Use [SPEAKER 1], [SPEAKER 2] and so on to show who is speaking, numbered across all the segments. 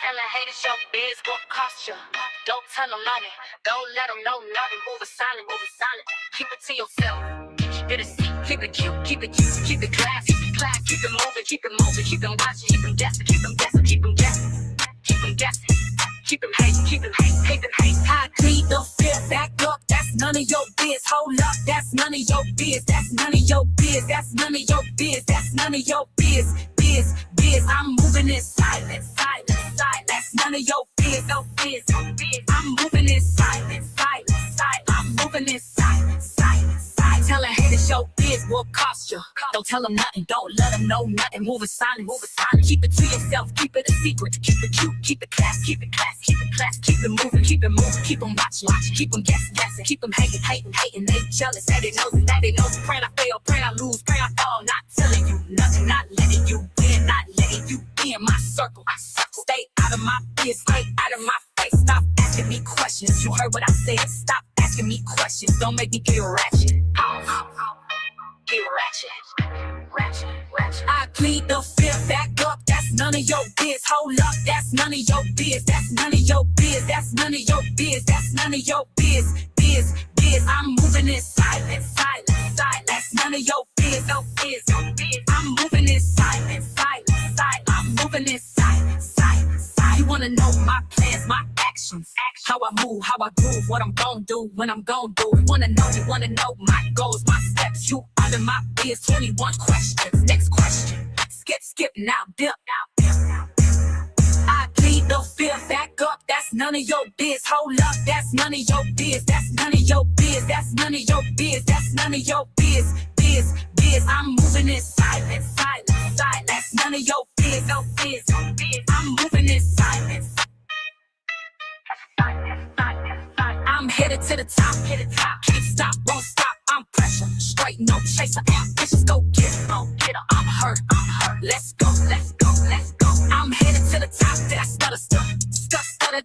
[SPEAKER 1] Telling haters your biz what cost you. Don't tell them nothing. Don't let them know nothing. Move it silent, move it silent. Keep it to yourself. Keep it a secret. Keep it cute, keep it cute, keep it class, keep it class, keep it moving, keep it moving, keep them watching, keep them guessing, keep them guessing, keep them guessing, keep them guessing, keep them hating, keep them hating, hate them hating.
[SPEAKER 2] I plead the fifth, back up, that's none of your biz. Hold up, that's none of your biz, that's none of your biz, that's none of your biz, that's none of your biz, biz. I'm moving in silence, silence, silence. That's none of your biz, no biz, no biz. I'm moving in silence, silence, silence. I'm moving in silence, silence, silence. Telling haters your biz will cost you. Don't tell them nothing, don't let them know nothing. Move it silent, move it silent. Keep it to yourself, keep it a secret. Keep it cute, keep it class, keep it class, keep it class. Keep it moving, keep it moving. Keep them watching, watching. Keep them guessing, guessing. Keep them hating, hating, hating. They jealous, that they knows it, that they knows it. Praying I fail, praying I lose, praying I fall. Not telling you nothing, not letting you win, not letting you be in my circle. Stay out of my biz, stay out of my face. Stop asking me questions. You heard what I said. Stop asking me questions. Don't make me get ratchet.
[SPEAKER 1] Get ratchet, ratchet, ratchet.
[SPEAKER 2] I plead the fifth, back up. That's none of your biz. Hold up, that's none of your biz. That's none of your biz. That's none of your biz. That's none of your biz. Biz. I'm moving in silence, silence, silence. That's none of your biz, no biz, no biz. I'm moving in silence, silence, silence. I'm moving in silence, silence, silence. You wanna know my plans, my actions, how I move, how I groove, what I'm gon' do, when I'm gon' do. You wanna know my goals, my steps. You under my biz. 21 questions. Next question. Skip now, dip. I plead the fifth, back up, that's none of your biz. Hold up, that's none of your biz, that's none of your biz, that's none of your biz, that's none of your biz, biz. I'm moving in silence, silence, silence. That's none of your biz, no biz, no biz. I'm moving in silence. I'm headed to the top, can't stop, won't stop. I'm pressure, straight, no chaser, ambitious, go get it, I'm hurt, let's go, let's go, let's go. I'm headed to the top, did I stutter,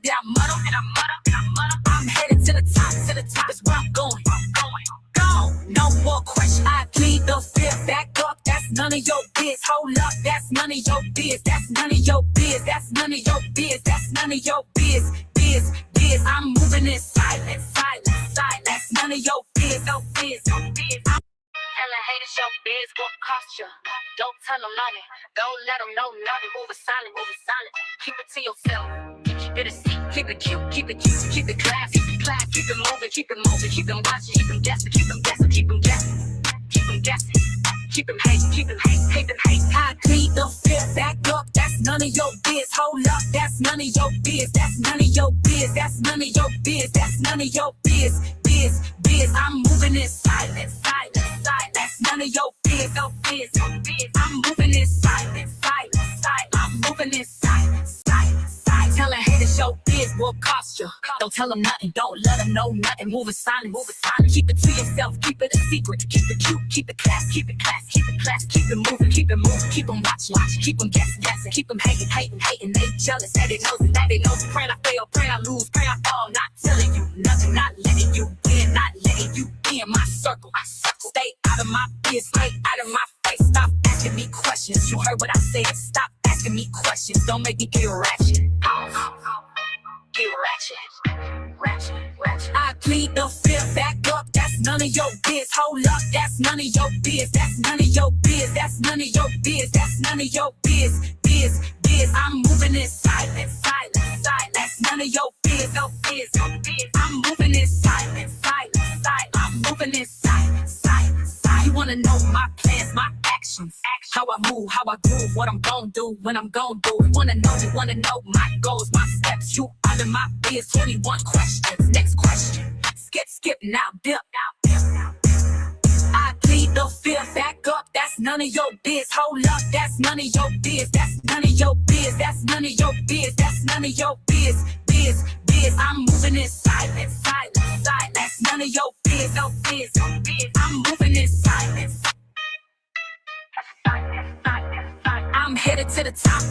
[SPEAKER 2] did I mutter, I'm headed to the top, that's where I'm going, no more question. I plead the fifth, back up, that's none of your biz. Hold up, that's none of your biz, that's none of your biz, that's none of your biz, that's none of your biz, biz. I'm moving in silence, silence, silence. That's none of your biz, no biz, no biz.
[SPEAKER 1] Telling haters your biz what cost you. Don't tell them nothing. Don't let them know nothing. Move it silent, move it silent. Keep it to yourself. Keep it a secret. Keep it cute, keep it cute, keep it class, keep it class, keep it moving, keep it moving, keep them watching, keep them guessing, keep them guessing, keep them guessing, keep them guessing. Keep them hating, keep them hating, hate them hating.
[SPEAKER 2] I plead the fifth, back up, that's none of your biz. Hold up, that's none of your biz, that's none of your biz, that's none of your biz, that's none of your biz, biz. I'm moving in silence, silence, silence. That's none of your biz, no biz, no biz. I'm moving in silence, silence, silence. I'm moving in silence, silence, silence. Telling haters your biz will cost you. Don't tell them nothing, don't let them know nothing. Move it silent, move it silent. Keep it to yourself, keep it a secret. Keep it cute, keep it class, keep it class, keep it class. Keep it moving, keep it moving. Keep them watching, keep them guessing, guessing. Keep them hating, hating, hating. They jealous, that they knows it, that they knows it. Praying I fail, praying I lose, praying I fall. Not telling you nothing, not letting you win, not letting you be in my circle. Stay out of my biz, stay out of my face. Stop asking me questions. You heard what I said. Stop asking me questions. Don't make me get ratchet.
[SPEAKER 1] Get ratchet, ratchet, ratchet.
[SPEAKER 2] I plead the fifth, back up, that's none of your biz. Hold up, that's none of your biz, that's none of your biz, that's none of your biz, that's none of your biz, biz. I'm moving in silence, silence, silence. That's none of your biz, no biz, no biz. I'm moving in silence, silence, silence. I'm moving in silence, silence, silence. You wanna know my plans, my actions, how I move, how I groove, what I'm gon' do, when I'm gon' do. You wanna know my goals, my steps. You under my biz. 21 questions. Next question. Skip now, dip. I plead the fifth, back up, that's none of your biz. Hold up, that's none of your biz, that's none of your biz, that's none of your biz, that's none of your biz, biz. I'm moving in silence, silence, silence. That's none of your biz, no biz, no biz. I'm moving in silence. I'm headed to the top,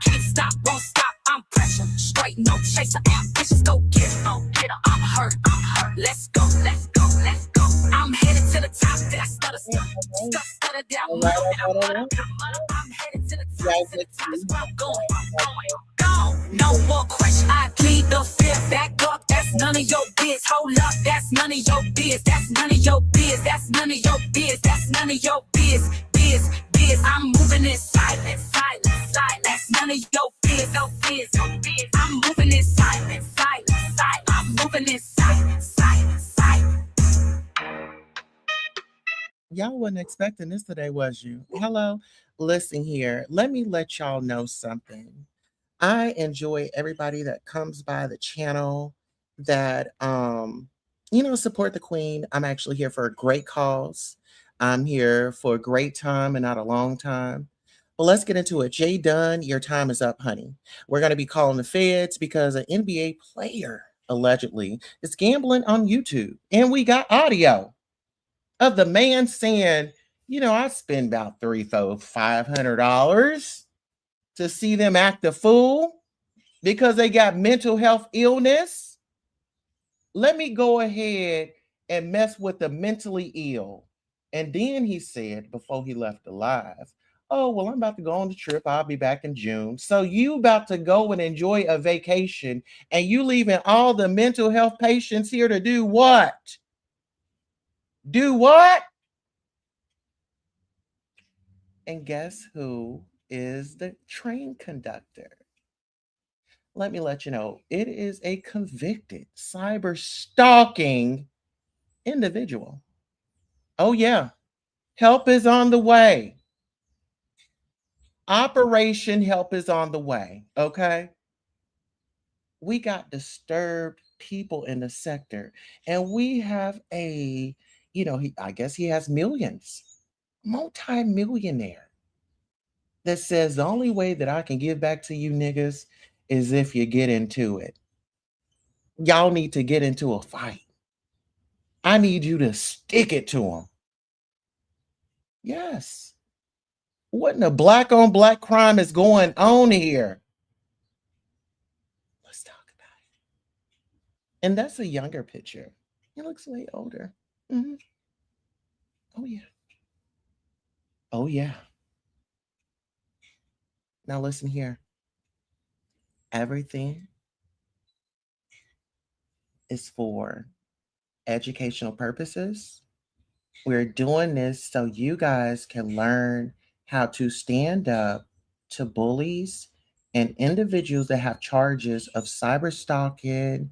[SPEAKER 2] can't stop, won't stop. I'm pressure, straight, no chaser, ambitious, go get it, I'm hurt, let's go, let's go, let's go. I'm headed to the top, did I stutter down, I'm headed to the top, that's where I'm going, no biz. That's none of your biz. That's none of your biz. That's none of your biz. Biz. I'm moving in silence, silence, silence. That's none of your biz, no biz, no biz. I'm moving in silence, silence, silence. I'm moving in silence, silence, silence.
[SPEAKER 1] Y'all wasn't expecting this today, was you? Hello, listen here. Let me let y'all know something. I enjoy everybody that comes by the channel that support the queen. I'm actually here for a great cause. I'm here for a great time and not a long time. But let's get into it. Jay Dunn, your time is up, honey. We're going to be calling the feds because an NBA player allegedly is gambling on YouTube. And we got audio of the man saying, I spend about $300-$500 to see them act a fool because they got mental health illness. Let me go ahead and mess with the mentally ill. And then he said, before he left alive, oh, well, I'm about to go on the trip. I'll be back in June. So you about to go and enjoy a vacation and you leaving all the mental health patients here to do what? Do what? And guess who is the train conductor? Let me let you know, it is a convicted cyberstalking individual. Oh, yeah. Help is on the way. Operation Help is on the way. Okay. We got disturbed people in the sector, and we have I guess he has millions, multi-millionaire that says the only way that I can give back to you niggas is if you get into it. Y'all need to get into a fight. I need you to stick it to them. Yes. What in the black on black crime is going on here? Let's talk about it. And that's a younger picture. He looks way older. Mm-hmm. Oh, yeah. Oh, yeah. Now listen here. Everything is for educational purposes. We're doing this so you guys can learn how to stand up to bullies and individuals that have charges of cyberstalking,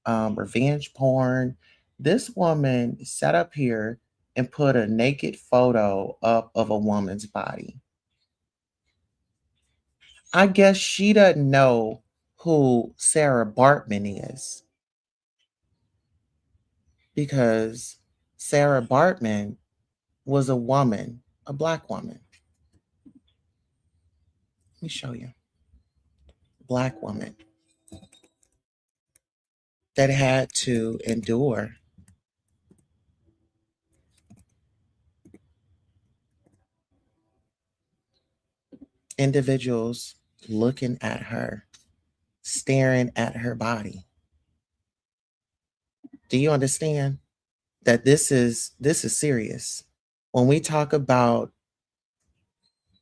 [SPEAKER 1] revenge porn. This woman sat up here and put a naked photo up of a woman's body. I guess she doesn't know who Sarah Bartman is, because Sarah Bartman was a woman, a black woman. Let me show you. Black woman that had to endure individuals looking at her, staring at her body. Do you understand that this is serious? When we talk about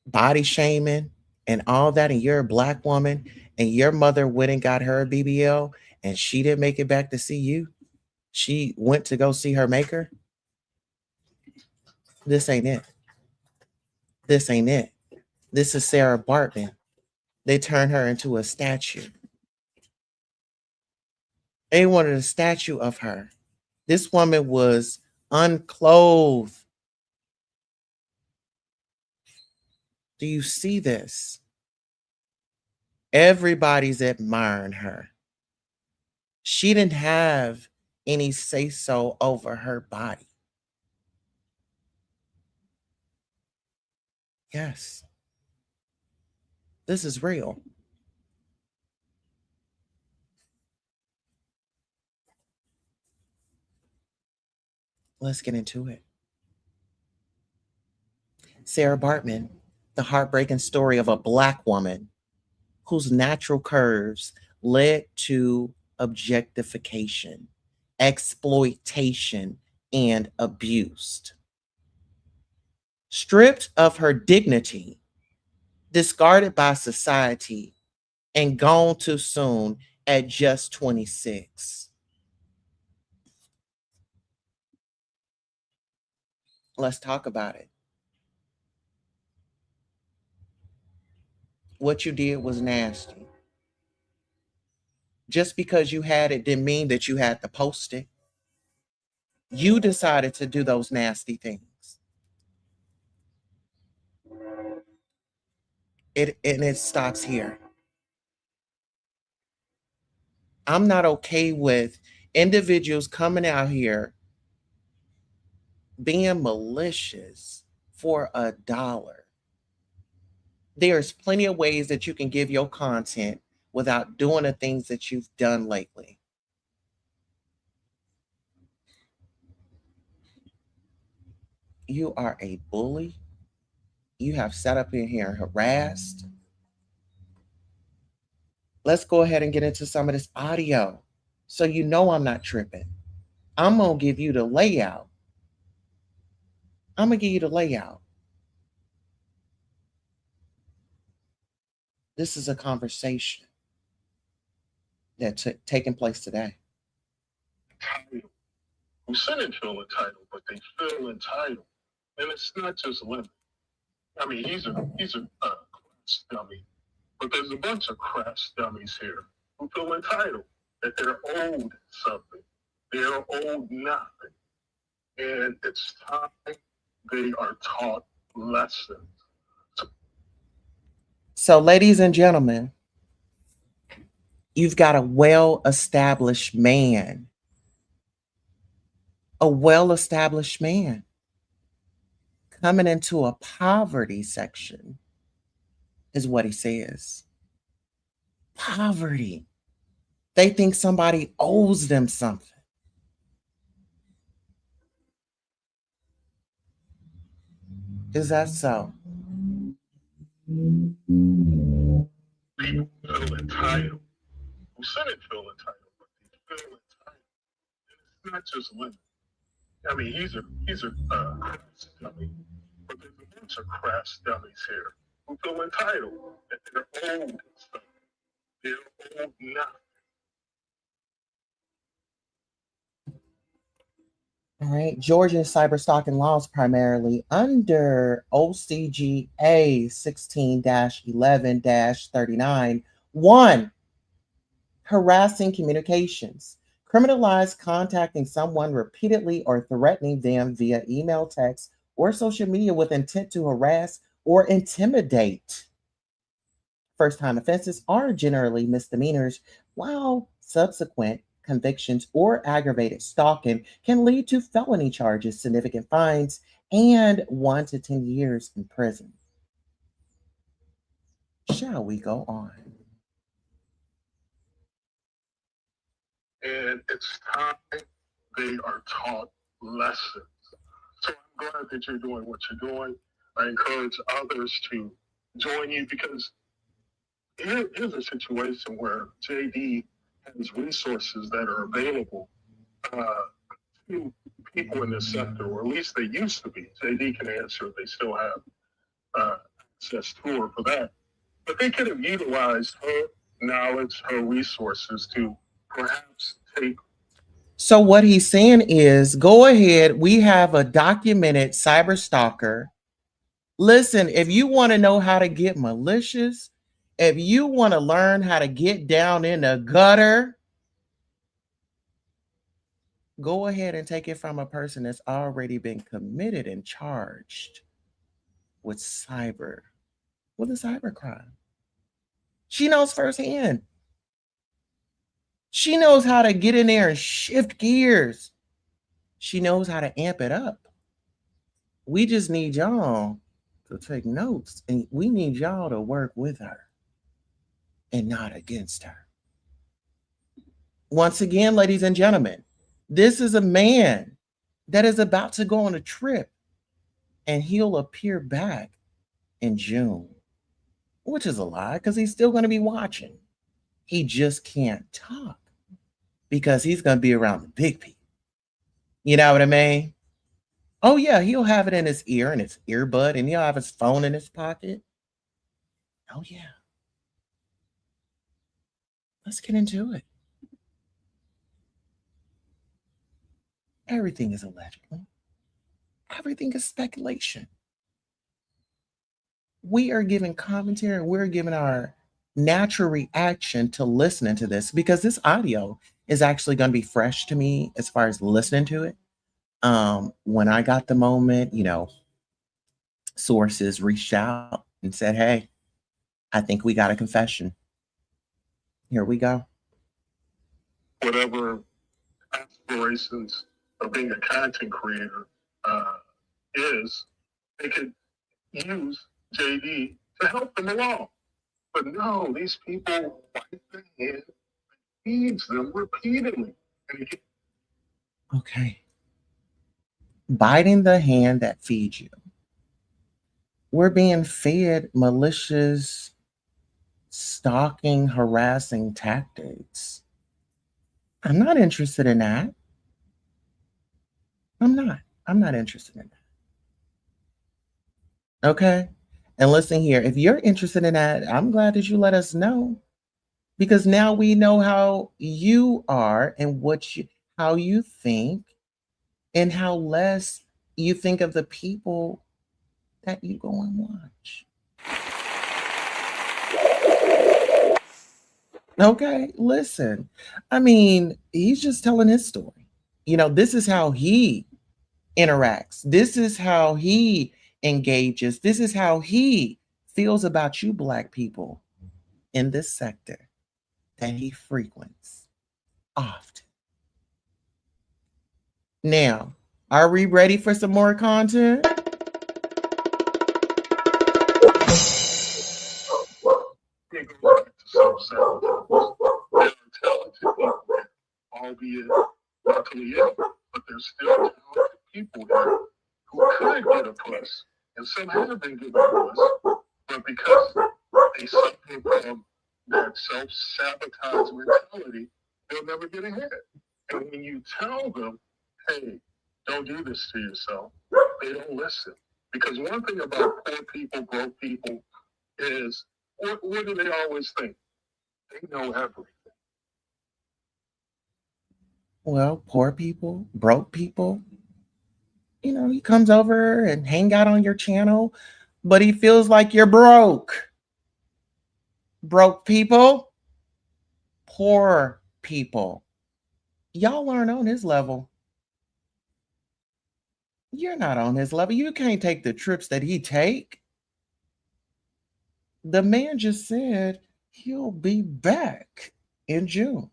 [SPEAKER 1] body shaming and all that, and you're a black woman and your mother went and got her a BBL and she didn't make it back to see you, she went to go see her maker. This ain't it. This ain't it. This is Sarah Bartman. They turned her into a statue. They wanted a statue of her. This woman was unclothed. Do you see this? Everybody's admiring her. She didn't have any say-so over her body. Yes. This is real. Let's get into it. Sarah Bartman, the heartbreaking story of a black woman whose natural curves led to objectification, exploitation, and abuse. Stripped of her dignity, discarded by society, and gone too soon at just 26. Let's talk about it. What you did was nasty. Just because you had it didn't mean that you had to post it. You decided to do those nasty things. It stops here. I'm not okay with individuals coming out here being malicious for $1. There's plenty of ways that you can give your content without doing the things that you've done lately. You are a bully. You have sat up in here and harassed. Let's go ahead and get into some of this audio so you know I'm not tripping. I'm going to give you the layout. I'm going to give you the layout. This is a conversation that's taking place today.
[SPEAKER 3] Who shouldn't feel entitled, but they feel entitled. And it's not just women. I mean, he's a crass dummy. But there's a bunch of crass dummies here who feel entitled, that they're owed something. They're owed nothing. And it's time they are taught lessons.
[SPEAKER 1] So, ladies and gentlemen, you've got a well-established man. A well-established man coming into a poverty section is what he says. Poverty. They think somebody owes them something. Is that so?
[SPEAKER 3] People feel entitled. Who shouldn't feel entitled, but they feel entitled. And it's not just women. I mean, he's a crass dummy. But there's a bunch of crass dummies here who feel entitled, that they're owed something. They're owed nothing.
[SPEAKER 1] All right. Georgia's cyberstalking laws primarily under OCGA 16-11-39. 1. Harassing communications. Criminalize contacting someone repeatedly or threatening them via email, text, or social media with intent to harass or intimidate. First-time offenses are generally misdemeanors, while subsequent convictions or aggravated stalking can lead to felony charges, significant fines, and 1 to 10 years in prison. Shall we go on?
[SPEAKER 3] And it's time they are taught lessons. So I'm glad that you're doing what you're doing. I encourage others to join you, because here's a situation where JD has resources that are available to people in this sector, or at least they used to be. JD can answer if they still have access to her for that. But they could have utilized her knowledge, her resources to perhaps take.
[SPEAKER 1] So what he's saying is, go ahead. We have a documented cyber stalker. Listen, if you want to know how to get malicious, if you want to learn how to get down in the gutter, go ahead and take it from a person that's already been committed and charged with a cyber crime. She knows firsthand. She knows how to get in there and shift gears. She knows how to amp it up. We just need y'all to take notes, and we need y'all to work with her and not against her. Once again, ladies and gentlemen, this is a man that is about to go on a trip, and he'll appear back in June, which is a lie because he's still going to be watching. He just can't talk because he's going to be around the big people. You know what I mean? Oh, yeah, he'll have it in his ear and his earbud, and he'll have his phone in his pocket. Oh, yeah. Let's get into it. Everything is allegedly. Everything is speculation. We are giving commentary, we're giving our natural reaction to listening to this because this audio is actually going to be fresh to me as far as listening to it. When I got the moment, sources reached out and said, "Hey, I think we got a confession. Here we go."
[SPEAKER 3] Whatever aspirations of being a content creator is, they could use JD to help them along. But no, these people bite the hand that feeds them repeatedly.
[SPEAKER 1] Okay. Biting the hand that feeds you. We're being fed malicious, stalking, harassing tactics. I'm not interested in that. I'm not interested in that. Okay. And listen here, if you're interested in that, I'm glad that you let us know because now we know how you are and how you think and how less you think of the people that you go and watch. Okay, listen. I mean, he's just telling his story. This is how he interacts. This is how he engages. This is how he feels about you, Black people, in this sector that he frequents often. Now, are we ready for some more content?
[SPEAKER 3] It goes back to self-sabotage. There are talented people there, albeit mentally ill, but there's still talented people there who could get a push, and some have been given a push, but because they suffer from that self-sabotage mentality, they'll never get ahead. And when you tell them, hey, don't do this to yourself, they don't listen. Because one thing about poor people, broke people, is what do they always think? They know everything.
[SPEAKER 1] Well, poor people, broke people, he comes over and hang out on your channel, but he feels like you're broke. Broke people, poor people. Y'all aren't on his level. You're not on his level. You can't take the trips that he take. The man just said he'll be back in June.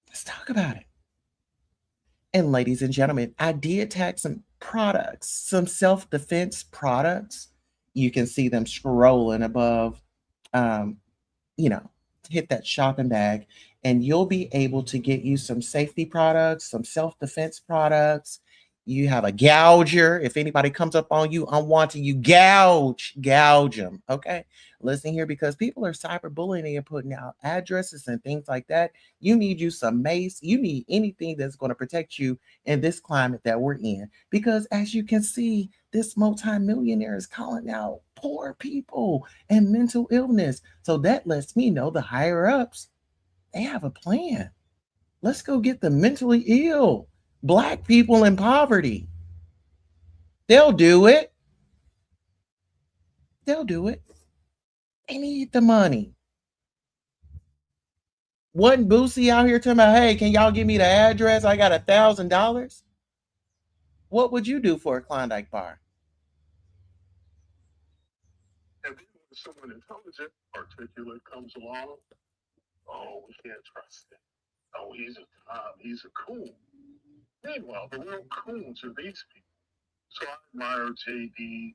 [SPEAKER 1] Let's talk about it. And ladies and gentlemen, I did tag some products, some self-defense products. You can see them scrolling above, um, hit that shopping bag, and you'll be able to get you some safety products, some self-defense products. You have a gouger. If anybody comes up on you unwanted, you gouge them. Okay. Listen here, because people are cyberbullying and putting out addresses and things like that. You need you some mace. You need anything that's going to protect you in this climate that we're in. Because as you can see, this multimillionaire is calling out poor people and mental illness. So that lets me know the higher ups, they have a plan. Let's go get the mentally ill Black people in poverty. They'll do it. They'll do it. They need the money. Wasn't Boosie out here talking about, hey, can y'all give me the address? I got $1,000. What would you do for a Klondike bar?
[SPEAKER 3] And then when someone intelligent, articulate comes along, oh, we can't trust him. Oh, he's a coon. Meanwhile, the real coons are these people. So I admire JD,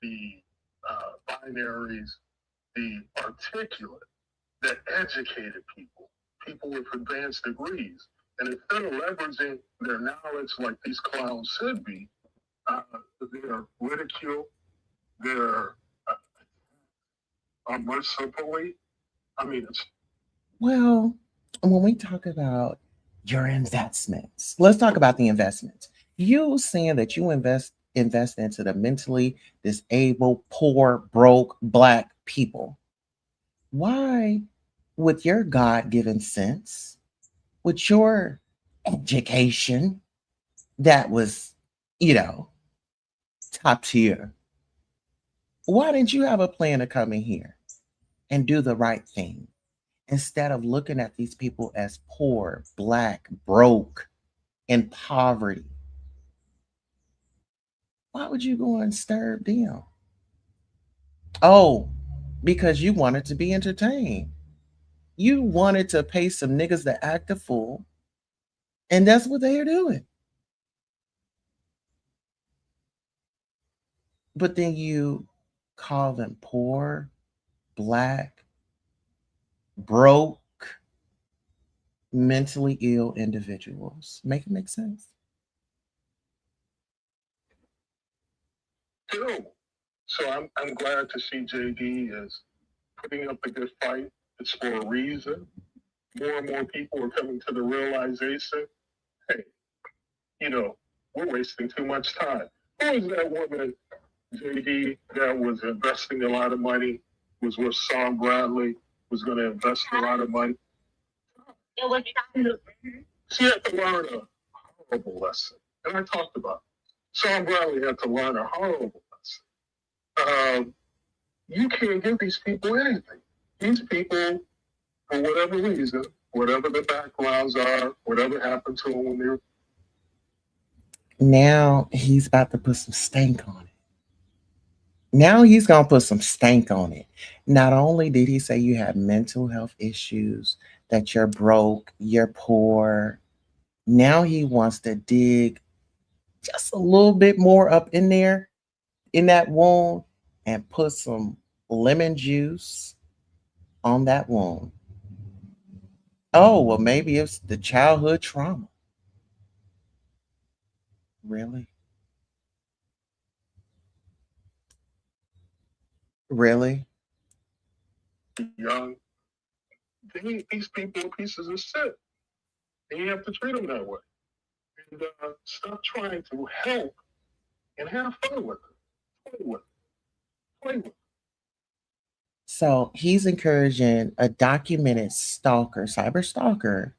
[SPEAKER 3] the binaries, the articulate, the educated people, people with advanced degrees. And instead of leveraging their knowledge like these clowns should be, they're ridiculed, they're mercifully.
[SPEAKER 1] Well, when we talk about your investments, let's talk about the investments. You saying that you invest into the mentally disabled, poor, broke, Black people. Why, with your God-given sense, with your education that was, top tier. Why didn't you have a plan to come in here and do the right thing instead of looking at these people as poor, black, broke, in poverty? Why would you go and disturb them? Oh, because you wanted to be entertained. You wanted to pay some niggas to act a fool, and that's what they are doing. But then you call them poor, black, broke, mentally ill individuals. Make it make sense?
[SPEAKER 3] No. So I'm glad to see JD is putting up a good fight. It's for a reason. More and more people are coming to the realization, hey, we're wasting too much time. Who was that woman, JD, that was investing a lot of money, was with Sean Bradley, was going to invest a lot of money?
[SPEAKER 4] It was
[SPEAKER 3] She had to learn a horrible lesson. And I talked about it. Sean Bradley had to learn a horrible lesson. You can't give these people anything. These people, for whatever reason, whatever their backgrounds are, whatever happened to them when they were.
[SPEAKER 1] Now he's about to put some stank on it. Now he's going to put some stank on it. Not only did he say you have mental health issues, that you're broke, you're poor, now he wants to dig just a little bit more up in there, in that wound, and put some lemon juice on that wound. Oh, well, maybe it's the childhood trauma. Really? Really?
[SPEAKER 3] Young. These people are pieces of shit. And you have to treat them that way. And stop trying to help and have fun with it. Play with it.
[SPEAKER 1] So he's encouraging a documented stalker, cyber stalker,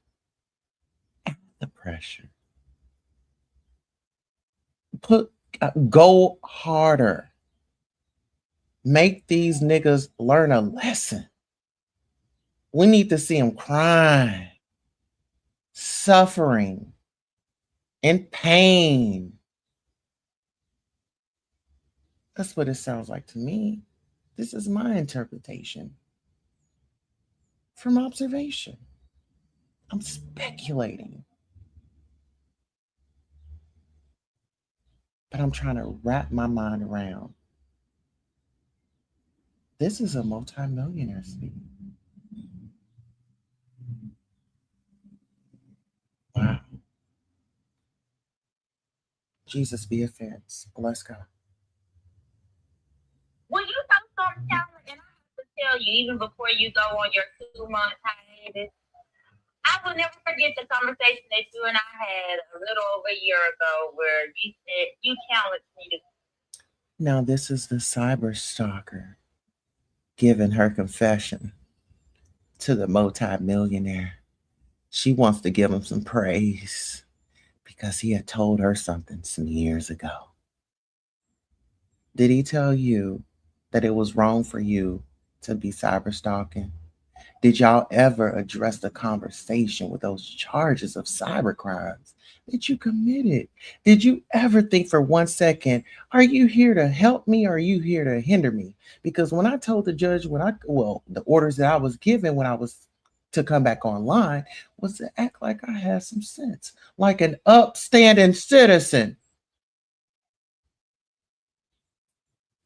[SPEAKER 1] at the pressure. Go harder. Make these niggas learn a lesson. We need to see them crying, suffering, in pain. That's what it sounds like to me. This is my interpretation from observation. I'm speculating. But I'm trying to wrap my mind around. This is a multimillionaire speaking. Wow. Jesus be a fence. Let's go.
[SPEAKER 4] When you talk something, and I have to tell you, even before you go on your 2-month hiatus, I will never forget the conversation that you and I had a little over a year ago where you said you challenged me to.
[SPEAKER 1] Now, this is the cyber stalker giving her confession to the multimillionaire. She wants to give him some praise because he had told her something some years ago. Did he tell you that it was wrong for you to be cyber stalking? Did y'all ever address the conversation with those charges of cyber crimes that you committed? Did you ever think for 1 second, are you here to help me or are you here to hinder me? Because when I told the judge, the orders that I was given when I was to come back online was to act like I had some sense, like an upstanding citizen.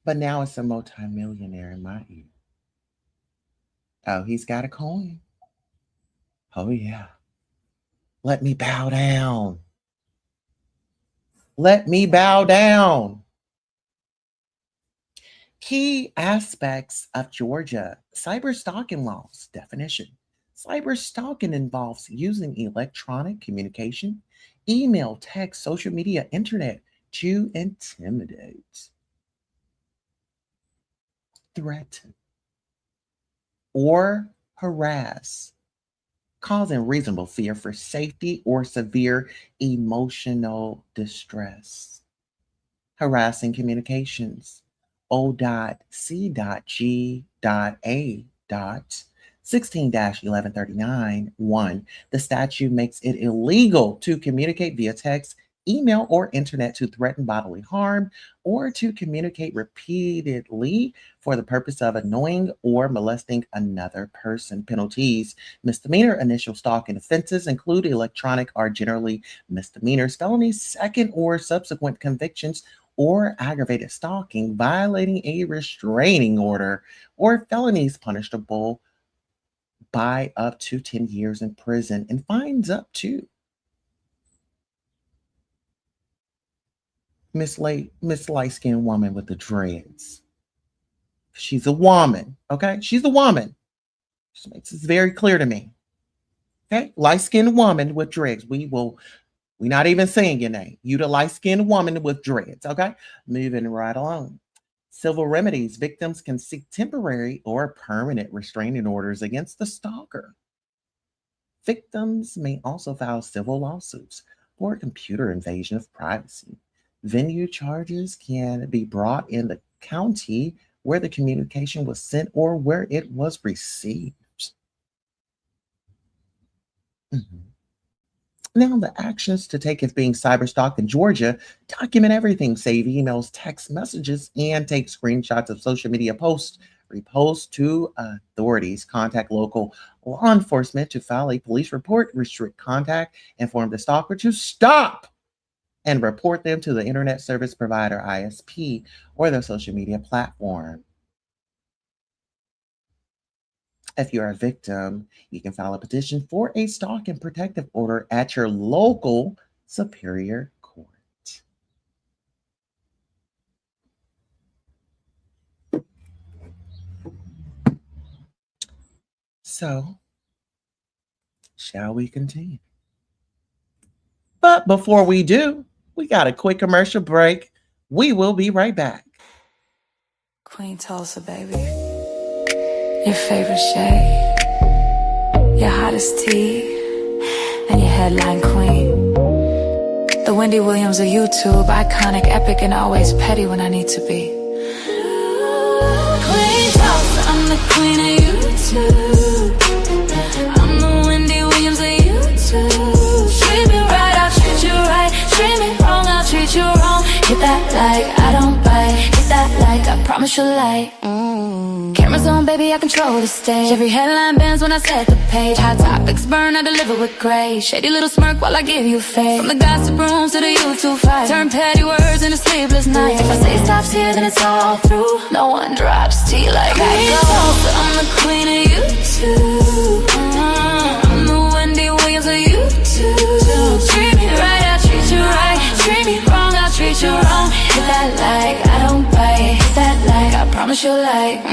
[SPEAKER 1] But now it's a multimillionaire in my ear. Oh, he's got a coin. Oh, yeah. Let me bow down. Let me bow down. Key aspects of Georgia cyberstalking laws definition. Cyberstalking involves using electronic communication, email, text, social media, internet to intimidate, threaten, or harass causing reasonable fear for safety or severe emotional distress. Harassing communications. O.C.G.A. 16-1139 1. The statute makes it illegal to communicate via text, email, or internet to threaten bodily harm or to communicate repeatedly for the purpose of annoying or molesting another person. Penalties. Misdemeanor initial stalking offenses include electronic are generally misdemeanors. Felonies, second or subsequent convictions or aggravated stalking, violating a restraining order, or felonies punishable by up to 10 years in prison and fines up to Miss light-skinned woman with the dreads. She's a woman, okay? She's a woman. She makes this very clear to me. Okay? Light-skinned woman with dreads. We're not even saying your name. You the light-skinned woman with dreads, okay? Moving right along. Civil remedies. Victims can seek temporary or permanent restraining orders against the stalker. Victims may also file civil lawsuits for computer invasion of privacy. Venue charges can be brought in the county where the communication was sent or where it was received. Now, the actions to take if being cyberstalked in Georgia: document everything, save emails, text messages, and take screenshots of social media posts. Repost to authorities. Contact local law enforcement to file a police report. Restrict contact. Inform the stalker to stop and report them to the internet service provider, ISP, or their social media platform. If you're a victim, you can file a petition for a stalking protective order at your local superior court. So, shall we continue? But before we do, we got a quick commercial break. We will be right back.
[SPEAKER 2] Queen Tulsa, baby. Your favorite shade, your hottest tea, and your headline queen. The Wendy Williams of YouTube, iconic, epic, and always petty when I need to be. Queen Tulsa, I'm the queen of YouTube. I'm the Wendy Williams of YouTube. Treat me right, I'll treat you right. Treat me wrong, I'll treat you wrong. Hit that like, I don't bite. Hit that like, I promise you'll like. Cameras on, baby, I control the stage. Every headline bends when I set the page. Hot topics burn, I deliver with grace. Shady little smirk while I give you faith. From the gossip rooms to the YouTube fight, turn petty words into sleepless nights. If I say stops here, then it's all through. No one drops tea like I do. I'm the queen of YouTube. I'm the Wendy Williams of YouTube. Treat me right, I'll treat you right. Treat me wrong, I'll treat you wrong. Hit that like, I don't bite. Hit that like, I promise you'll like.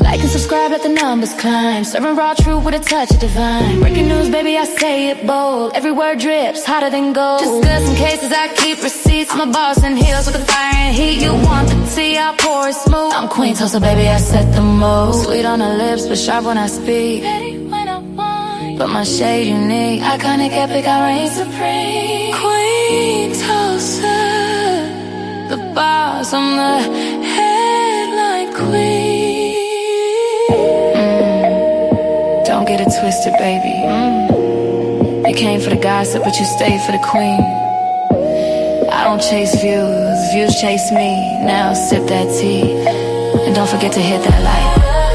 [SPEAKER 2] Like and subscribe, let the numbers climb. Serving raw truth with a touch of divine. Breaking news, baby, I say it bold. Every word drips, hotter than gold. Discussing cases, I keep receipts. I'm a boss in heels with the fire and heat. You want the tea, I'll pour it smooth. I'm Queen Tulsa, baby, I set the mood. Sweet on the lips, but sharp when I speak. Petty when I whine, but my shade unique. Iconic, epic, I reign supreme. Queen Tulsa, the boss, I'm the headline queen. Don't get it twisted, baby. You came for the gossip, but you stayed for the queen. I don't chase views, views chase me. Now sip that tea, and don't forget to hit that like.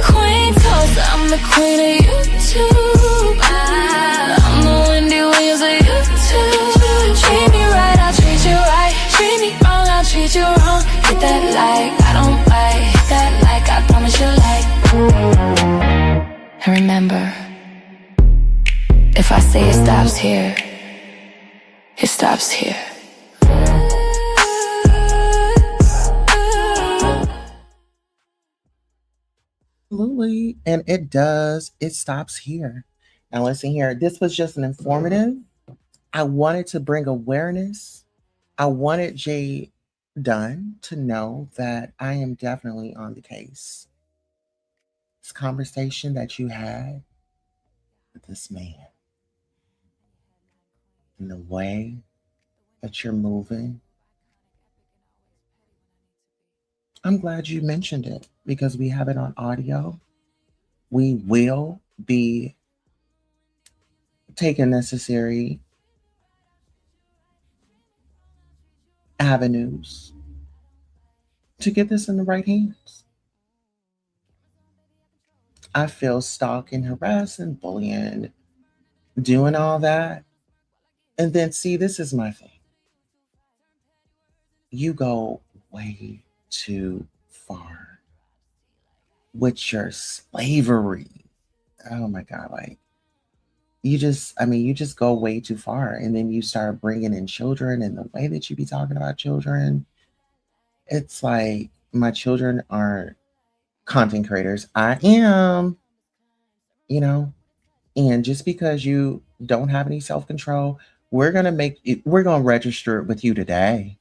[SPEAKER 2] Queen Tulsa, I'm the queen of YouTube. I'm the Wendy Williams of YouTube. Treat me right, I'll treat you right. Treat me wrong, I'll treat you wrong. Hit that like, I don't bite. Hit that like, I promise you'll like. And remember, if I say it stops here, it stops here.
[SPEAKER 1] Absolutely. And it does. It stops here. Now listen here. This was just an informative. I wanted to bring awareness. I wanted Jay Dunn to know that I am definitely on the case. This conversation that you had, this man and the way that you're moving. I'm glad you mentioned it because we have it on audio. We will be taking necessary avenues to get this in the right hands. I feel stalking, harassing, bullying, doing all that. And then, see, this is my thing. You go way too far with your slavery. Oh my God. Like, you just go way too far. And then you start bringing in children and the way that you be talking about children. It's like, my children aren't content creators. I am, and just because you don't have any self-control, we're going to register it with you today.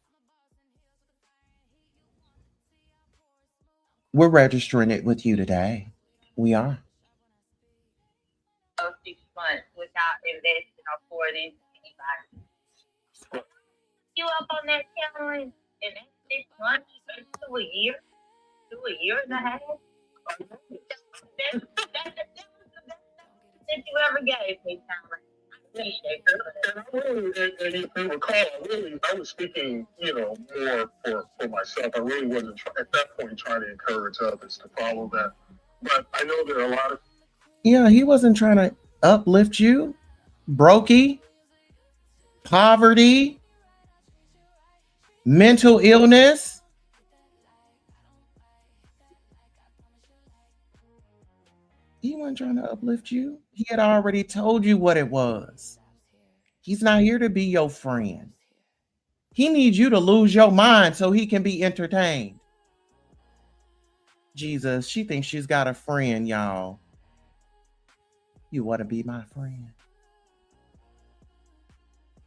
[SPEAKER 1] We're registering it with you today. We are.
[SPEAKER 4] 6 months without investing or pouring into anybody. You up on that challenge in that 6 months to a year? To a year and a half? That's the best that you ever gave me, Tyler.
[SPEAKER 3] And if you recall, I was speaking, more for myself. I really wasn't at that point trying to encourage others to follow that. But I know there are a lot of.
[SPEAKER 1] Yeah, he wasn't trying to uplift you. Brokey, poverty, mental illness. He wasn't trying to uplift you. He had already told you what it was. He's not here to be your friend. He needs you to lose your mind so he can be entertained. Jesus, she thinks she's got a friend, y'all. You want to be my friend?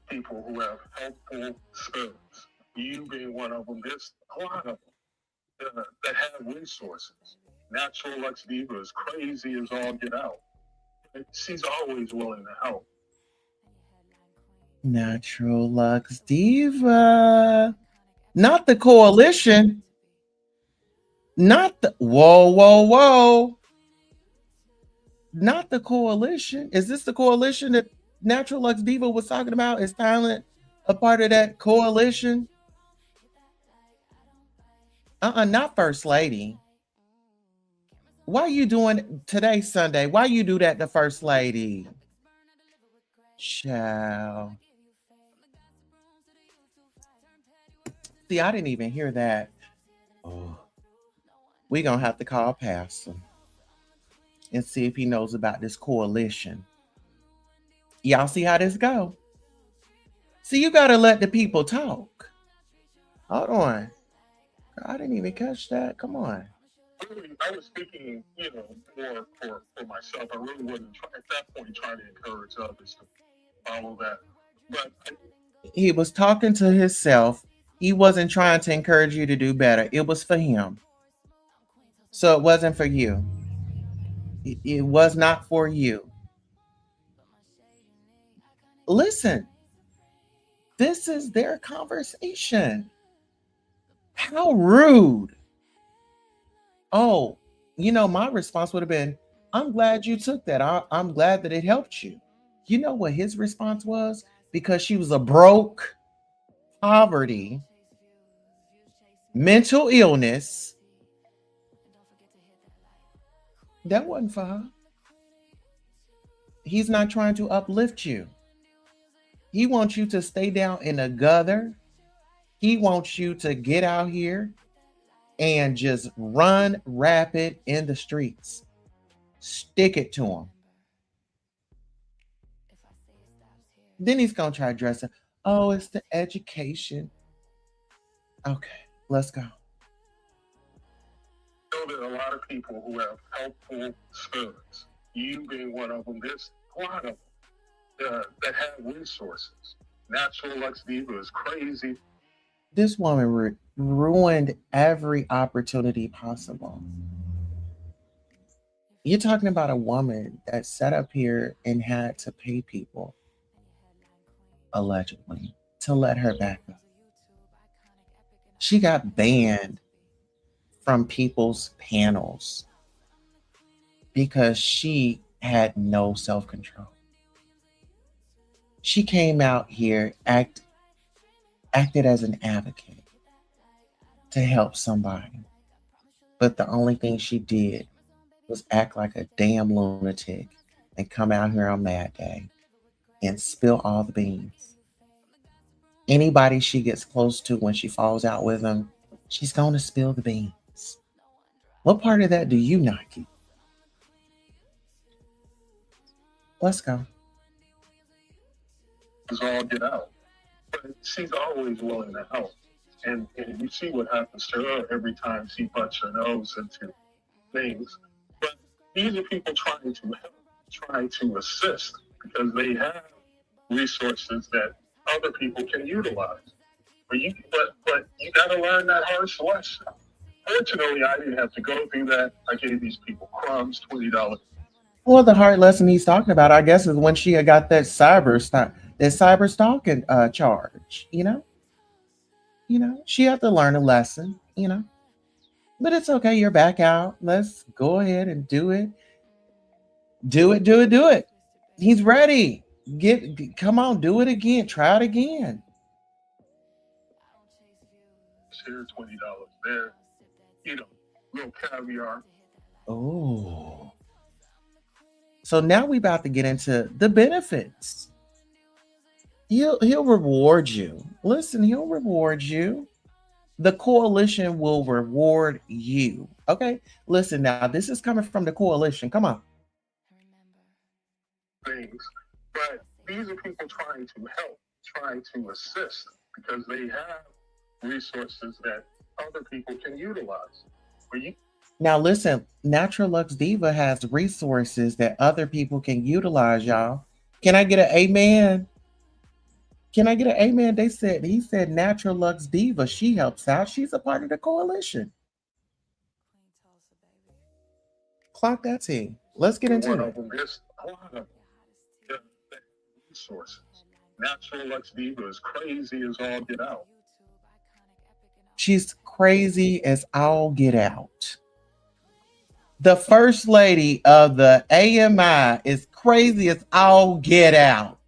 [SPEAKER 3] People who have helpful spirits. You being one of them. There's a lot of them that have resources. Natural Lux Diva is crazy as all get out. She's always willing to help.
[SPEAKER 1] Natural Lux Diva. Not the coalition. Not the... Whoa. Not the coalition. Is this the coalition that Natural Lux Diva was talking about? Is Talent a part of that coalition? Not First Lady. Why you doing today, Sunday? Why you do that to First Lady? Child. See, I didn't even hear that. Oh, we're going to have to call Pastor and see if he knows about this coalition. Y'all see how this go? See, you got to let the people talk. Hold on. I didn't even catch that. Come on.
[SPEAKER 3] I was speaking, more for myself. I really wasn't at that point trying to encourage others to follow that. But
[SPEAKER 1] he was talking to himself. He wasn't trying to encourage you to do better. It was for him. So it wasn't for you. It was not for you. Listen, this is their conversation. How rude. Oh, my response would have been, I'm glad you took that. I'm glad that it helped you. You know what his response was? Because she was a broke, poverty, mental illness. That wasn't for her. He's not trying to uplift you. He wants you to stay down in the gutter. He wants you to get out here and just run rapid in the streets. Stick it to him. Then he's going to try to dress it. Oh, it's the education. Okay, let's go.
[SPEAKER 3] I know there are a lot of people who have helpful spirits. You being one of them. There's a lot of them that have resources. Natural Lux Diva is crazy.
[SPEAKER 1] This woman ruined every opportunity possible. You're talking about a woman that sat up here and had to pay people, allegedly, to let her back up. She got banned from people's panels because she had no self-control. She came out here, acted as an advocate to help somebody. But the only thing she did was act like a damn lunatic and come out here on Mad Day and spill all the beans. Anybody she gets close to when she falls out with them, she's going to spill the beans. What part of that do you not get? Let's go.
[SPEAKER 3] All get out. But she's always willing to help. And you see what happens to her every time she butts her nose into things. But these are people trying to help, trying to assist, because they have resources that other people can utilize. But you got to learn that harsh lesson. Fortunately, I didn't have to go through that. I gave these people crumbs, $20.
[SPEAKER 1] Well, the hard lesson he's talking about, I guess, is when she got that cyberstalking charge. She had to learn a lesson. But it's okay. You're back out. Let's go ahead and do it. Do it. He's ready. Come on, do it again. Try it again.
[SPEAKER 3] Here, $20 there. Little caviar.
[SPEAKER 1] Oh. So now we about to get into the benefits. He'll reward you. Listen, he'll reward you. The coalition will reward you. Okay? Listen now, this is coming from the coalition. Come on.
[SPEAKER 3] Things. But these are people trying to help, trying to assist, because they have resources that other people can utilize.
[SPEAKER 1] Now listen, Natural Lux Diva has resources that other people can utilize, y'all. Can I get an amen? Can I get an amen? He said Natural Lux Diva, she helps out. She's a part of the coalition. Clock that team. Let's get into it.
[SPEAKER 3] There's a lot of resources. Natural Lux Diva is crazy as all get out.
[SPEAKER 1] She's crazy as all get out. The first lady of the AMI is crazy as all get out.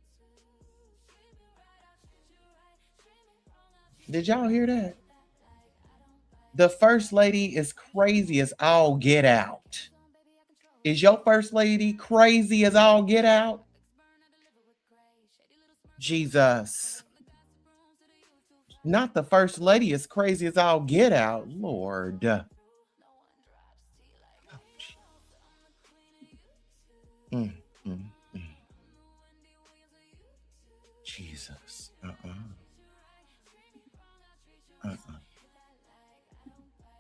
[SPEAKER 1] Did y'all hear that? The first lady is crazy as all get out. Is your first lady crazy as all get out? Jesus. Not the first lady is crazy as all get out. Lord. Jesus.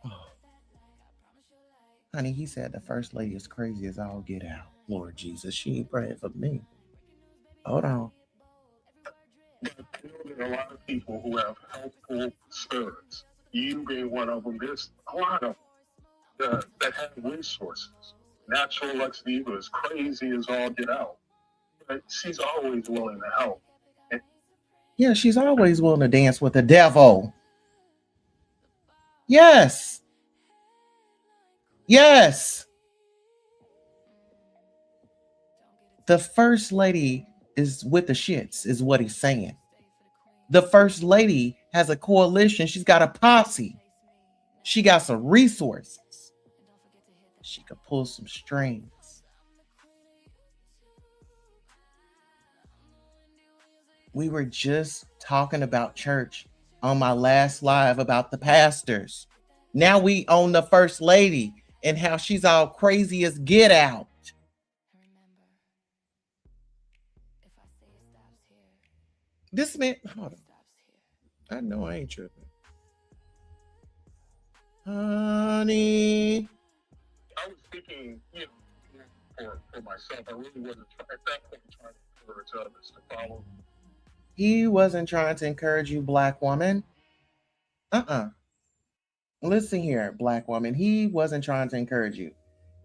[SPEAKER 1] Oh. Honey, he said the first lady is crazy as all get out. Lord Jesus, she ain't praying for me. Hold on.
[SPEAKER 3] I know there are a lot of people who have helpful spirits. You being one of them. There's a lot of them that have resources. Natural Lux Diva is crazy as all get out. But she's always willing to help.
[SPEAKER 1] Yeah, she's always willing to dance with the devil. Yes. Yes. The first lady is with the shits, is what he's saying. The first lady has a coalition. She's got a posse. She got some resources. She could pull some strings. We were just talking about church on my last live about the pastors. Now we own the first lady and how she's all crazy as get out. This man, hold on. I know I ain't tripping. Honey.
[SPEAKER 3] I was speaking, for myself. I really wasn't at that point trying to encourage others to follow.
[SPEAKER 1] He wasn't trying to encourage you, black woman. Listen here, black woman. He wasn't trying to encourage you.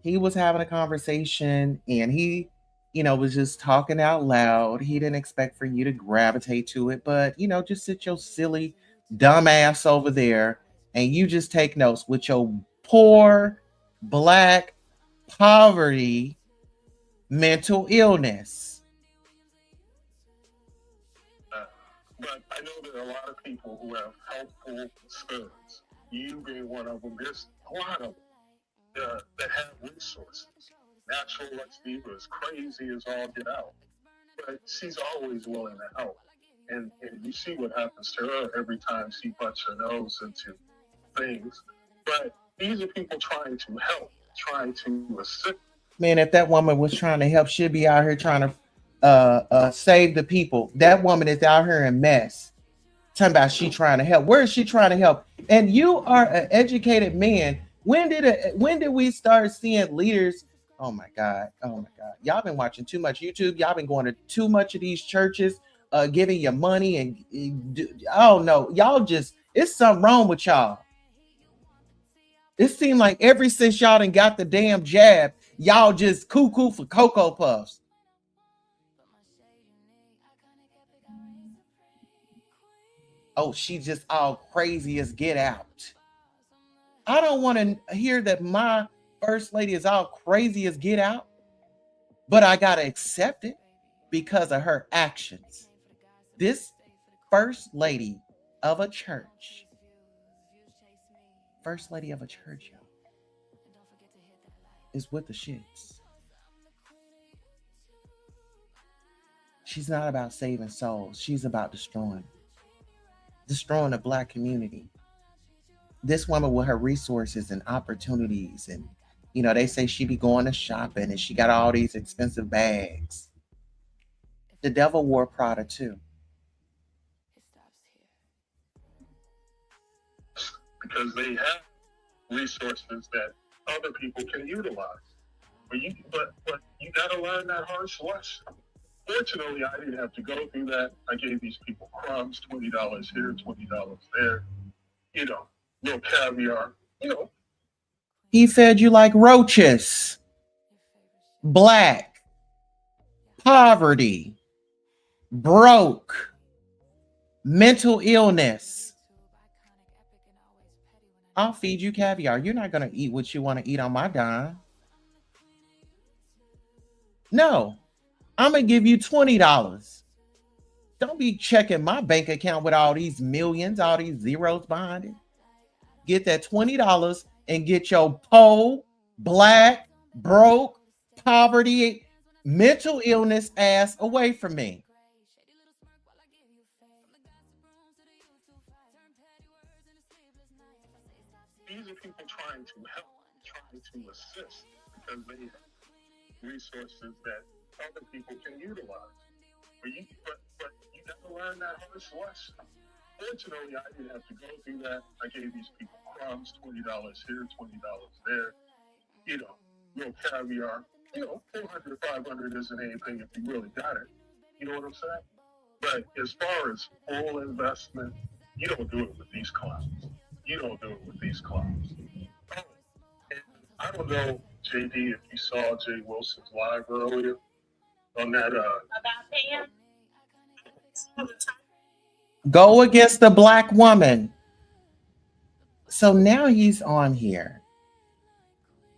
[SPEAKER 1] He was having a conversation and he, was just talking out loud. He didn't expect for you to gravitate to it, but, just sit your silly, dumb ass over there and you just take notes with your poor, black, poverty, mental illness.
[SPEAKER 3] But I know there are a lot of people who have helpful spirits. You being one of them. There's a lot of them that have resources. Natural Lex Diva is crazy as all get out, but she's always willing to help. And you see what happens to her every time she butts her nose into things. But these are people trying to help, trying to assist.
[SPEAKER 1] Man, if that woman was trying to help, she'd be out here trying to save the people. That woman is out here in mess. Talking about she trying to help. Where is she trying to help? And you are an educated man. When did we start seeing leaders? Oh my God. Y'all been watching too much YouTube. Y'all been going to too much of these churches, giving you money oh no, y'all just, it's something wrong with y'all. It seemed like ever since y'all done got the damn jab, y'all just cuckoo for Cocoa Puffs. Oh, she just all crazy as get out. I don't want to hear that my first lady is all crazy as get out, but I got to accept it because of her actions. This first lady of a church, y'all, is with the shits. She's not about saving souls. She's about destroying the Black community. This woman with her resources and opportunities, and they say she be going to shopping and she got all these expensive bags. The devil wore Prada too.
[SPEAKER 3] Because they have resources that other people can utilize. But you gotta learn that harsh lesson. Fortunately, I didn't have to go through that. I gave these people crumbs, $20 here, $20 there, little caviar,
[SPEAKER 1] He fed you like roaches. Black, poverty, broke, mental illness. I'll feed you caviar. You're not going to eat what you want to eat on my dime. No, I'm going to give you $20. Don't be checking my bank account with all these millions, all these zeros behind it. Get that $20 and get your poor, black, broke, poverty, mental illness ass away from me.
[SPEAKER 3] These are people trying to help, trying to assist, because they have resources that other people can utilize. But you gotta learn that harsh lesson. Fortunately, I didn't have to go through that. I gave these people crumbs, $20 here, $20 there, little caviar, 400, 500 isn't anything if you really got it. You know what I'm saying? But as far as full investment, you don't do it with these clowns. Oh, and I don't know, JD, if you saw Jay Wilson's live earlier on that.
[SPEAKER 4] About Pam?
[SPEAKER 1] Go against the Black woman. So now he's on here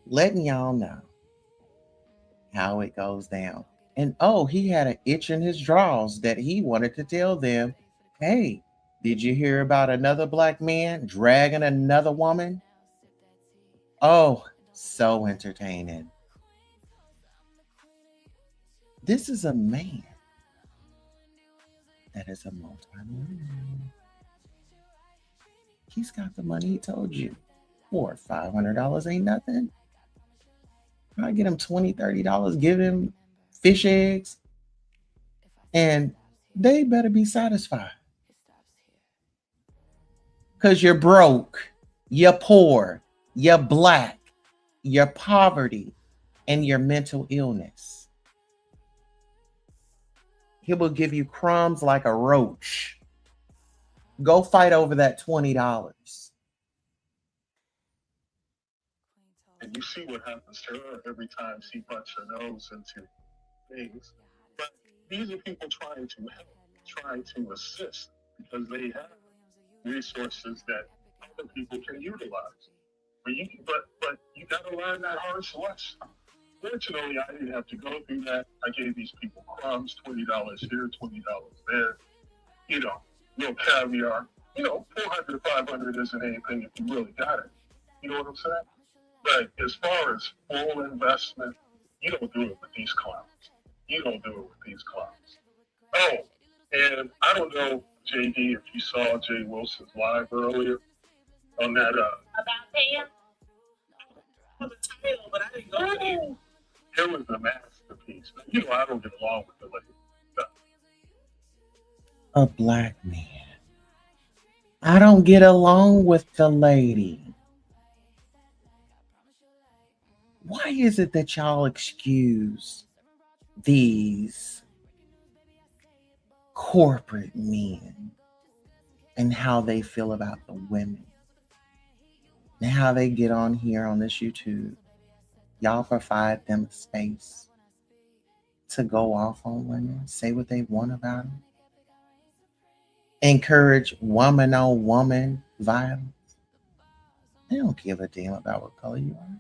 [SPEAKER 1] letting y'all know how it goes down. And he had an itch in his drawers that he wanted to tell them, hey, did you hear about another Black man dragging another woman? Oh, so entertaining. This is a man that is a multi-millionaire. He's got the money, he told you. Or $500 ain't nothing. I get him $20, $30, give him fish eggs, and they better be satisfied. Because you're broke, you're poor, you're Black, your poverty, and your mental illness. He will give you crumbs like a roach. Go fight over that $20.
[SPEAKER 3] And you see what happens to her every time she butts her nose into things. But these are people trying to help, trying to assist, because they have resources that other people can utilize. But you got to learn that harsh lesson. Fortunately, I didn't have to go through that. I gave these people crumbs, $20 here, $20 there. You know, little caviar. You know, 400 to 500 isn't anything if you really got it. You know what I'm saying? But as far as full investment, you don't do it with these clowns. You don't do it with these clowns. Oh, and I don't know, JD, if you saw Jay Wilson's live earlier on that.
[SPEAKER 4] About Pam?
[SPEAKER 3] On the title, but I didn't go there. It was a masterpiece. You know, I don't get along with the lady.
[SPEAKER 1] A black man. I don't get along with the lady. Why is it that y'all excuse these corporate men and how they feel about the women and how they get on here on this YouTube? Y'all provide them space to go off on women, say what they want about them, encourage woman on woman violence. They don't give a damn about what color you are.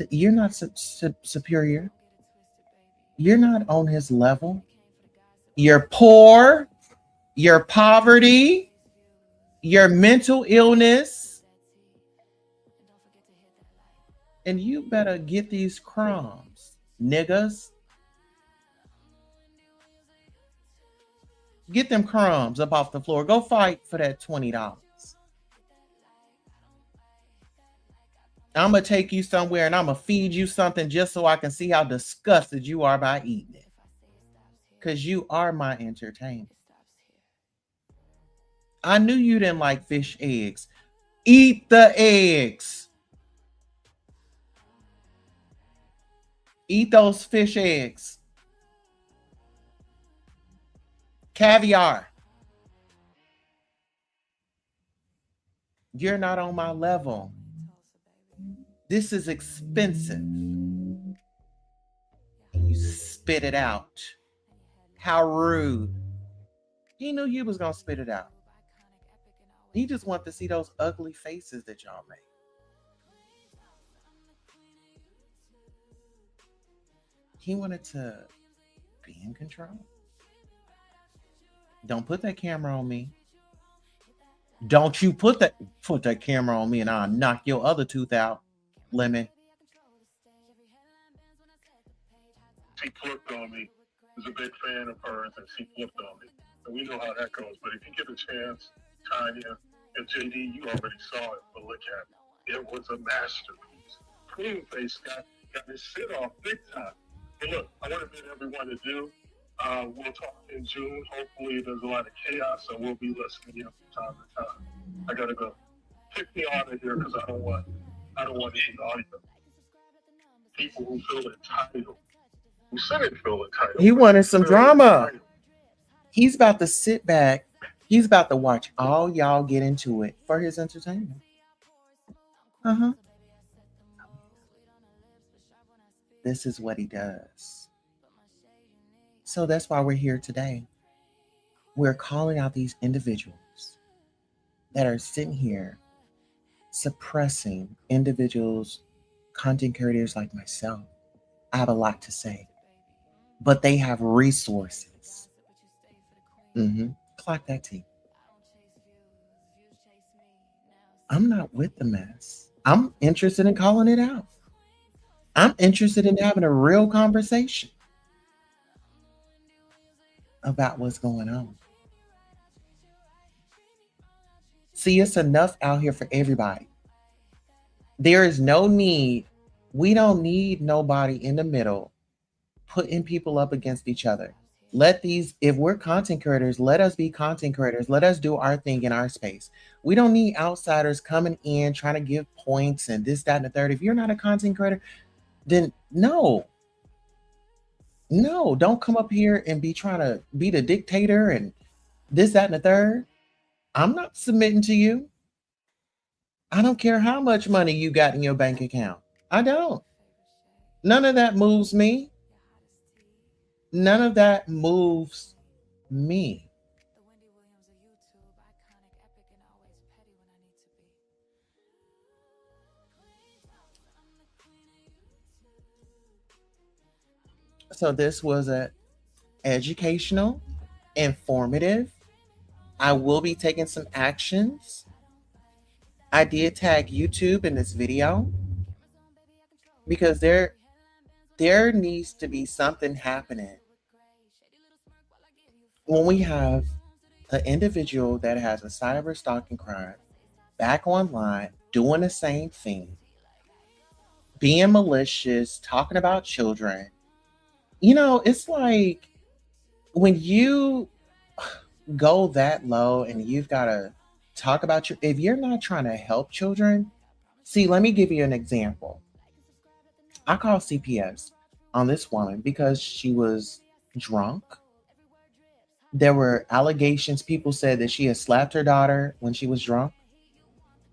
[SPEAKER 1] You're not superior. You're not on his level. You're poor. Your poverty. Your mental illness. And you better get these crumbs, niggas. Get them crumbs up off the floor. Go fight for that $20. I'm going to take you somewhere and I'm going to feed you something just so I can see how disgusted you are by eating it. Because you are my entertainment. I knew you didn't like fish eggs. Eat the eggs. Eat those fish eggs. Caviar. You're not on my level. This is expensive. And you spit it out. How rude. He knew you was going to spit it out. He just wanted to see those ugly faces that y'all made. He wanted to be in control. Don't put that camera on me. Don't you put that camera on me and I'll knock your other tooth out, Lemon.
[SPEAKER 3] She flipped on me. I was a big fan of hers and she flipped on me. And we know how that goes. But if you get a chance, Tanya and JD, you already saw it, but look at it. It was a masterpiece. Clean Face got his shit off big time. But look, I want to bid everyone to do. We'll talk in June. Hopefully there's a lot of chaos, so we'll be listening in from time to time. I gotta go. Kick me out of here because I don't want any audio. People who feel entitled. Who shouldn't feel entitled.
[SPEAKER 1] He wanted some drama. He's about to sit back. He's about to watch all y'all get into it for his entertainment. This is what he does. So that's why we're here today. We're calling out these individuals that are sitting here suppressing individuals, content creators like myself. I have a lot to say, but they have resources. Clock that T. I'm not with the mess. I'm interested in calling it out. I'm interested in having a real conversation about what's going on. See, it's enough out here for everybody. There is no need. We don't need nobody in the middle putting people up against each other. If we're content creators, let us be content creators. Let us do our thing in our space. We don't need outsiders coming in, trying to give points and this, that, and the third. If you're not a content creator, then no, don't come up here and be trying to be the dictator and this, that, and the third. I'm not submitting to you. I don't care how much money you got in your bank account. I don't. None of that moves me. None of that moves me. So this was a educational, informative. I will be taking some actions. I did tag YouTube in this video because there needs to be something happening when we have an individual that has a cyber stalking crime back online doing the same thing, being malicious, talking about children. It's like when you go that low and you've got to talk about if you're not trying to help children. See, let me give you an example. I called CPS on this woman because she was drunk. There were allegations. People said that she had slapped her daughter when she was drunk.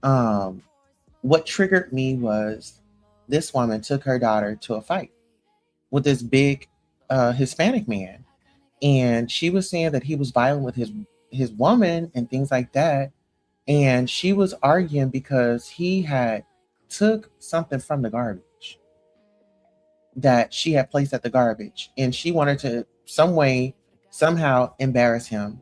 [SPEAKER 1] What triggered me was this woman took her daughter to a fight with this big Hispanic man. And she was saying that he was violent with his woman and things like that. And she was arguing because he had took something from the garbage that she had placed at the garbage. And she wanted to somehow embarrass him.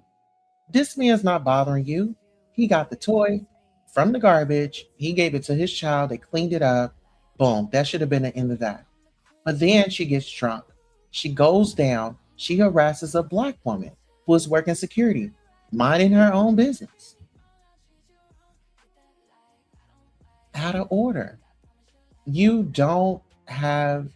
[SPEAKER 1] This man's not bothering you. He got the toy from the garbage. He gave it to his child. They cleaned it up. Boom. That should have been the end of that. But then she gets drunk. She goes down. She harasses a Black woman who is working security, minding her own business. Out of order. You don't have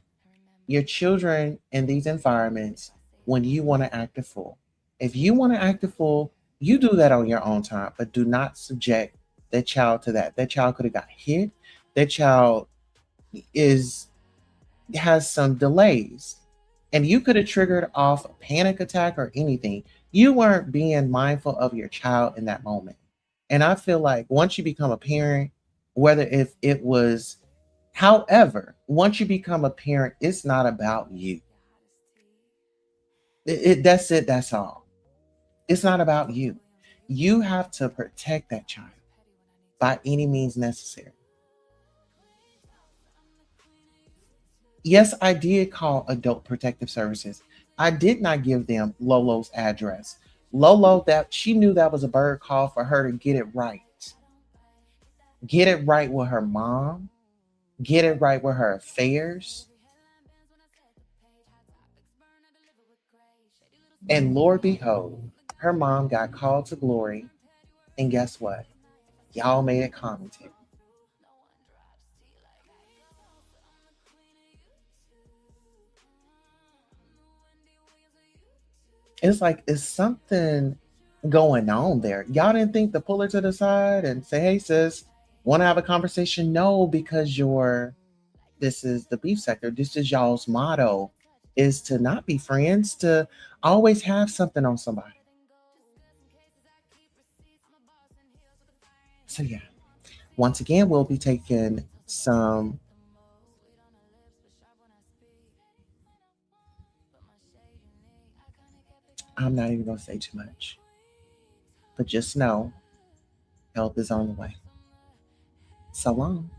[SPEAKER 1] your children in these environments when you want to act a fool. If you want to act a fool, you do that on your own time, but do not subject that child to that. That child could have got hit. That child has some delays. And you could have triggered off a panic attack or anything. You weren't being mindful of your child in that moment. And I feel like once you become a parent, whether if it was, however, once you become a parent, it's not about you. That's it. That's all. It's not about you. You have to protect that child by any means necessary. Yes, I did call Adult Protective Services. I did not give them Lolo's address. Lolo, that she knew that was a bird call for her to get it right. Get it right with her mom. Get it right with her affairs. And Lord behold, her mom got called to glory. And guess what? Y'all made a commentary. It's like, it's something going on there. Y'all didn't think to pull her to the side and say, hey, sis, want to have a conversation? No, because this is the beef sector. This is y'all's motto, is to not be friends, to always have something on somebody. So yeah, once again, we'll be taking some I'm not even going to say too much, but just know help is on the way. So long.